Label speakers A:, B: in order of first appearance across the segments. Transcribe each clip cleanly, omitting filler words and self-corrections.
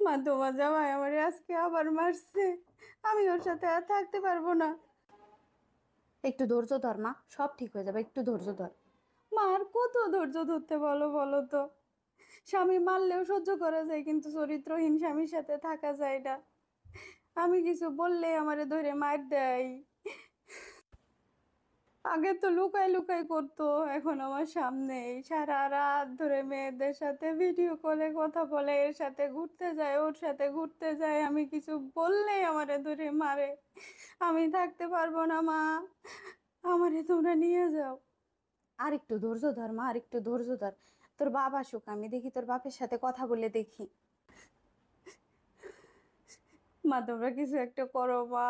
A: মা, তোমার জামাই আমার আজকে আবার মারছে। আমি ওর সাথে আর থাকতে পারবো না।
B: একটু ধৈর্য ধর মা, সব ঠিক হয়ে যাবে, একটু ধৈর্য ধর।
A: মা, আর কত ধৈর্য ধরতে বলো বলো তো। স্বামী মারলেও সহ্য করা যায়, কিন্তু চরিত্রহীন স্বামীর সাথে থাকা যায় না। আমি কিছু বললে আমারে ধরে মার দেয়। আগে তো লুকাই লুকাই করতো, এখন আমার সামনে সারা রাত ধরে মেয়েদের সাথে ভিডিও কলে কথা বলে, এর সাথে ঘুরতে যায়, ওর সাথে ঘুরতে যায়। আমি কিছু বললেই আমারে ধরে মারে। আমি থাকতে পারবো না মা, আমারে তোমরা নিয়ে যাও।
B: আর একটু ধৈর্য ধর মা, আর একটু ধৈর্য ধর। তোর বাপ আসুক, আমি দেখি তোর বাপের সাথে কথা বলে দেখি।
A: মা, তোমরা কিছু একটা করো মা,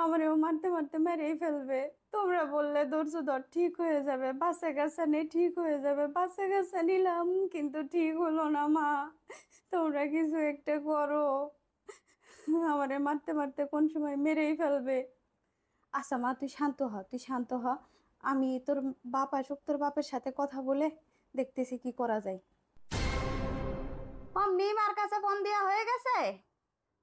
A: আমারেও মারতে মারতে মেরেই ফেলবে। তোমরা বললে ধৈর্য ধর, ঠিক হয়ে যাবে, বাসে গাছা নে, ঠিক হয়ে যাবে। বাসে গাছা নিলাম, কিন্তু ঠিক হলো না মা। তোমরা কিছু একটা করো, আমারে মারতে মারতে কোন সময় মেরেই ফেলবে।
B: আচ্ছা মা, তুই শান্ত হ, তুই শান্ত হ। আমি তোর বাপ আসুক, তোর বাপের সাথে কথা বলে দেখতেছি কি করা যায়। অমনি মার কাছে ফোন দেওয়া হয়ে গেছে।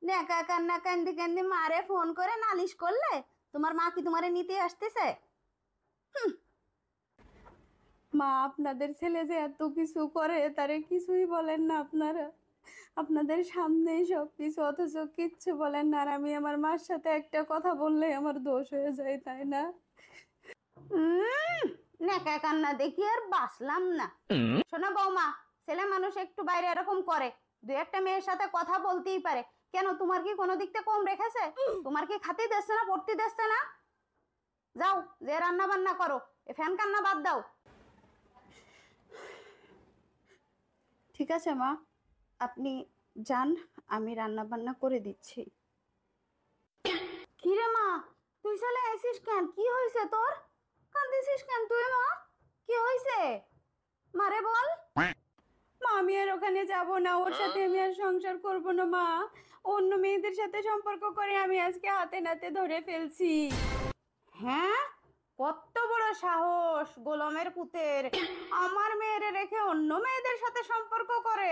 B: নেকা কান্না কান্দি কান্দি মারে ফোন করে নালিশ করলে তোমার মা কি তোমারে নিতে আসতেছে?
A: মা, আপনাদের ছেলে যে এত কিছু করে, তারে কিছুই বলেন না আপনারা। আপনাদের সামনেই সব কিছু, অথচ কিচ্ছু বলেন না। আর আমি আমার মার সাথে একটা কথা বললেই আমার দোষ হয়ে যায়, তাই না?
B: উম নেকা কান্না দেখি আর বাসলাম না। শোনো বৌমা, ছেলে মানুষ একটু বাইরে এরকম করে, দু একটা মেয়ের সাথে কথা বলতেই পারে। কেন, তোমার কি কোনো দিকতে কম রেখেছে? তোমার কি খাতে দিচ্ছে না, পড়তে দিচ্ছে না? যাও, যে রান্না বান্না করো, এ ফ্যান কান্না বাদ দাও।
A: ঠিক আছে মা, আপনি যান, আমি রান্না বান্না করে দিচ্ছি।
B: কি রে মা, তুই চলে আইসিস কেন? কি হয়েছে তোর? কাঁদিসিস কেন তুই মা? কি হয়েছে? মারে বল।
A: মা, আমি আর ওখানে যাব না, ওর সাথে আমি আর সংসার করব না মা। অন্য মেয়েদের সাথে সম্পর্ক করে আমি আজকে হাতে নাতে ধরে ফেলছি।
B: হ্যাঁ, কত বড় সাহস গোলামের পুতের, আমার মেয়েরে রেখে অন্য মেয়েদের সাথে সম্পর্ক করে।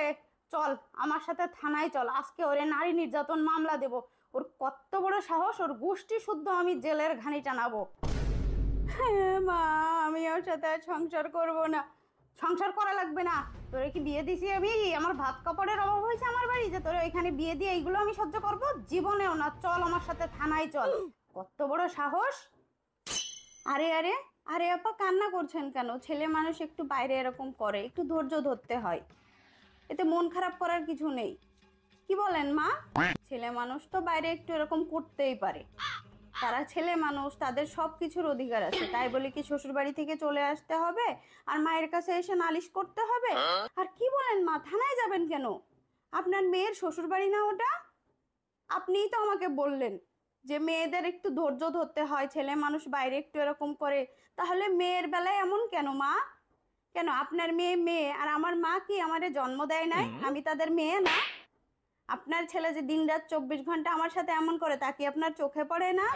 B: চল আমার সাথে থানায় চল, আজকে ওরে নারী নির্যাতন মামলা দেব। ওর কত বড় সাহস, ওর গোষ্ঠী শুদ্ধ আমি জেলের ঘানি টানাবো।
A: হ্যাঁ মা, আমি ওর সাথে আর সংসার করব না।
B: সংসার করা লাগবে না, তোরে কি বিয়ে দিছি আমি? আমার ভাত কাপড়ের অভাব হয়েছে আমার বাড়ি যে তোরে ওইখানে বিয়ে দিয়ে এইগুলো আমি সহ্য করব? জীবনেও না। চল আমার সাথে থানায় চল। কত বড় সাহস!
A: আরে আরে, আরে আপা, কান্না করছেন কেন? ছেলে মানুষ একটু বাইরে এরকম করে, একটু ধৈর্য ধরতে হয়। এতে মন খারাপ করার কিছু নেই। কি বলেন মা? ছেলে মানুষ তো বাইরে একটু এরকম করতেই পারে। তারা ছেলে মানুষ, তাদের সব কিছুর অধিকার আছে। তাই বলে কি শ্বশুর বাড়ি থেকে চলে আসতে হবে আর মায়ের কাছে এসে নালিশ করতে হবে? আর কি বলেন মা, থানায় যাবেন কেন? আপনার মেয়ের শ্বশুর বাড়ি না ওটা? আপনিই তো আমাকে বললেন যে মেয়েদের একটু ধৈর্য ধরতে হয়, ছেলে মানুষ বাইরে একটু এরকম করে। তাহলে মেয়ের বেলায় এমন কেন মা? কেন আপনার মেয়ে মেয়ে, আর আমার মা কি আমারে জন্ম দেয় নাই? আমি তাদের মেয়ে না? আপনার ছেলে যে দিনরাত 24 ঘন্টা আমার সাথে এমন করে, তা কি আপনার চোখে পড়ে না?